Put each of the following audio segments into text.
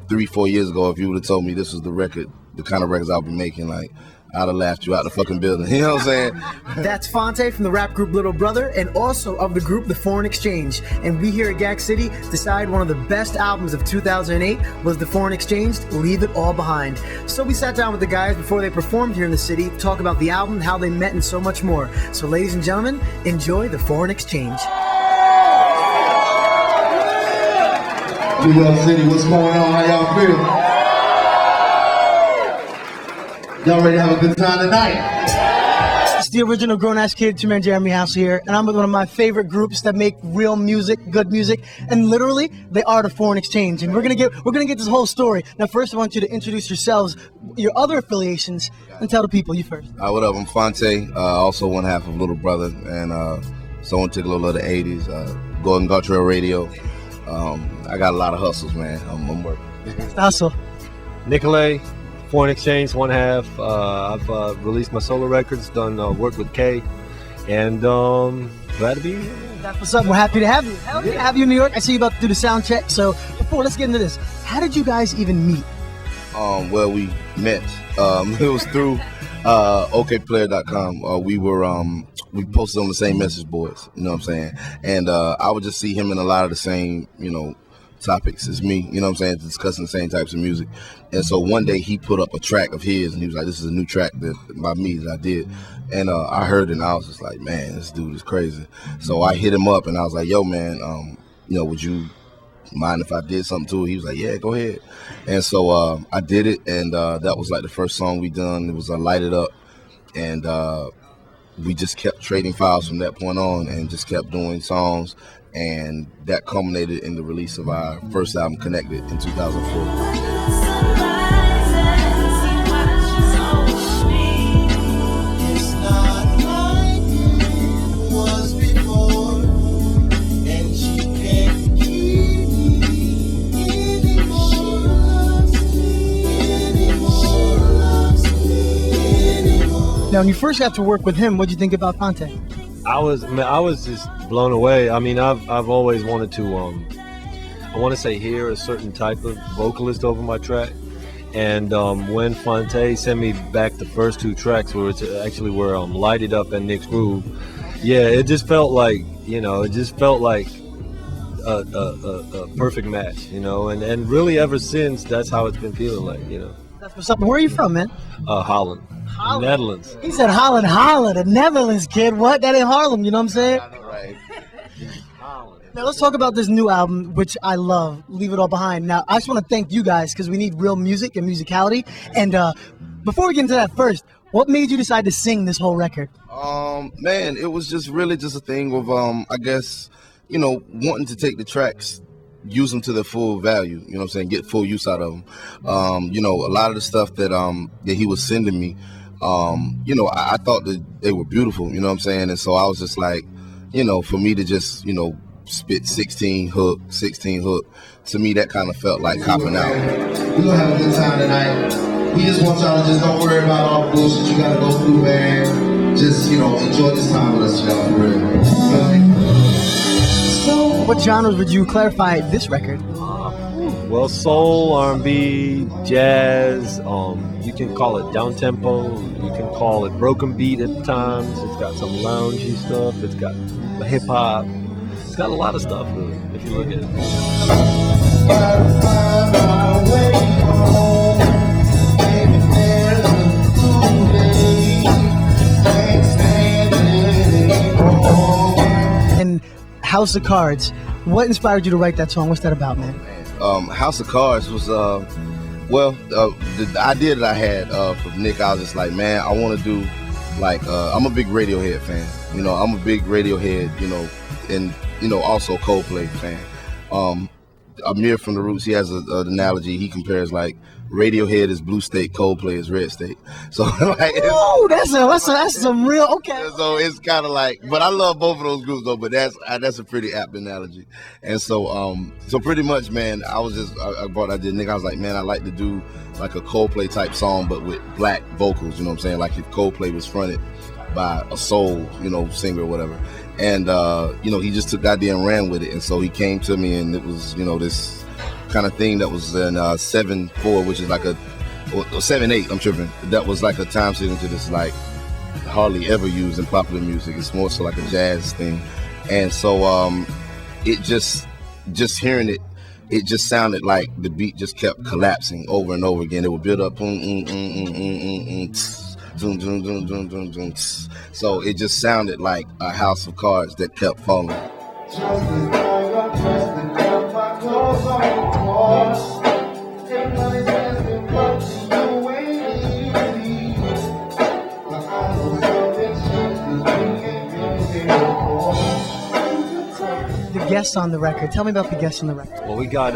3-4 years ago, if you would have told me this was the record, the kind of records I'll be making, like, I'd have laughed you out the fucking building. You know what I'm saying? That's Phonte from the rap group Little Brother, and also of the group The Foreign Exchange. And we here at Gakcity decide one of the best albums of 2008 was The Foreign Exchange, Leave It All Behind. So we sat down with the guys before they performed here in the city to talk about the album, how they met, and so much more. So ladies and gentlemen, enjoy The Foreign Exchange. New York City, what's going on? How y'all feel? Y'all ready to have a good time tonight? It's the original grown-ass kid, Two-Man Jeremy House here, and I'm with one of my favorite groups that make real music, good music, and literally, they are The Foreign Exchange. And we're gonna get this whole story. Now, first, I want you to introduce yourselves, your other affiliations, and tell the people. You first. What up? I'm Phonte, also one half of Little Brother, and someone took a little of the '80s. Golden Guttural Radio. I got a lot of hustles, man. I'm working. Hustle. Nicolay Phonte Exchange, one half. I've released my solo records, done work with Kay, and glad to be here. That's what's up. We're happy to have you. Hell yeah, have you in New York. I see you about to do the sound check. So before, let's get into this. How did you guys even meet? Well, we met. It was through okplayer.com. We posted on the same message boards. You know what I'm saying? And I would just see him in a lot of the same, topics as me, you know what I'm saying, discussing the same types of music. And so one day he put up a track of his and he was like, this is a new track by me that I did. And I heard it and I was just like, man, this dude is crazy. So I hit him up and I was like, yo, man, would you mind if I did something to it? He was like, yeah, go ahead. And so I did it, and that was like the first song we done. It was Light It Up. And we just kept trading files from that point on and just kept doing songs. And that culminated in the release of our first album, Connected, in 2004. Now, when you first got to work with him, what did you think about Phonte? I was just blown away. I mean, I've always wanted to, I want to say, hear a certain type of vocalist over my track. And when Phonte sent me back the first two tracks, where it's actually were Light It Up and Nick's Groove, yeah, it just felt like, a perfect match, and really ever since, that's how it's been feeling like, That's what's up. Where are you from, man? Holland. Netherlands. He said Holland, the Netherlands, kid. What? That ain't Harlem, you know what I'm saying? Right. Now let's talk about this new album, which I love, Leave It All Behind. Now, I just want to thank you guys because we need real music and musicality. And before we get into that first, what made you decide to sing this whole record? Man, it was just really just a thing of, I guess, wanting to take the tracks, use them to their full value, you know what I'm saying, get full use out of them. A lot of the stuff that he was sending me, I thought that they were beautiful, you know what I'm saying? And so I was just like, for me to just, spit 16 hook, to me that kind of felt like copping out. We're gonna have a good time tonight. We just want y'all to just don't worry about all the bullshit you gotta go through, man. Just, enjoy this time with us, y'all, for real. So, what genres would you clarify this record? Well, soul, R&B, jazz, you can call it down-tempo, you can call it broken beat at times, it's got some loungy stuff, it's got hip-hop, it's got a lot of stuff, really, if you look at it. And House of Cards, what inspired you to write that song? What's that about, man? House of Cards was, the idea that I had from Nick, I was just like, man, I want to do, I'm a big Radiohead fan. I'm a big Radiohead, and, also Coldplay fan. Amir from The Roots, he has an analogy. He compares, Radiohead is blue state, Coldplay is red state. So, that's some real, okay. So it's kind of but I love both of those groups though. But that's a pretty apt analogy. And so, pretty much, man, I did Nick. I was like, man, I like to do a Coldplay type song, but with black vocals. You know what I'm saying? Like if Coldplay was fronted by a soul, singer or whatever. And he just took the idea and ran with it. And so he came to me, and it was, this kind of thing that was in 7/4, which is like or 7/8. I'm tripping. That was like a time signature that's like hardly ever used in popular music. It's more so like a jazz thing, and so it just hearing it. It just sounded like the beat just kept collapsing over and over again. It would build up, so it just sounded like a house of cards that kept falling. The guests on the record. Tell me about the guests on the record. Well, we got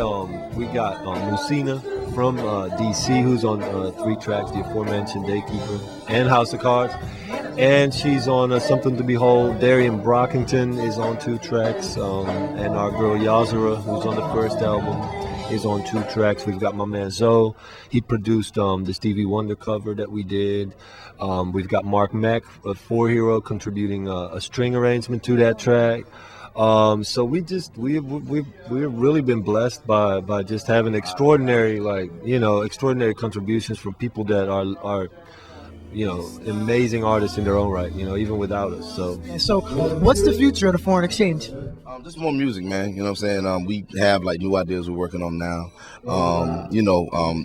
Lucina from DC, who's on 3 tracks, the aforementioned Daykeeper and House of Cards, and she's on Something to Behold. Darian Brockington is on 2 tracks, and our girl Yazara, who's on the first album, is on 2 tracks. We've got my man Zoe. He produced the Stevie Wonder cover that we did. We've got Mark Mack of 4 Hero contributing a string arrangement to that track. So we've really been blessed by just having extraordinary contributions from people that are amazing artists in their own right, even without us. So what's the future of the Foreign Exchange? Just more music, man. You know what I'm saying? We have like new ideas we're working on now.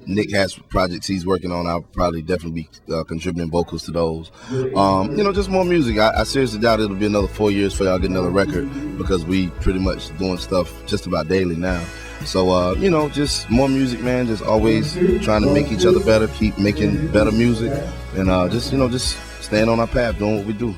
Nick has projects he's working on. I'll probably definitely be contributing vocals to those. Just more music. I seriously doubt it'll be another 4 years before y'all get another record, because we pretty much doing stuff just about daily now. So, just more music, man. Just always trying to make each other better, keep making better music, and just staying on our path, doing what we do.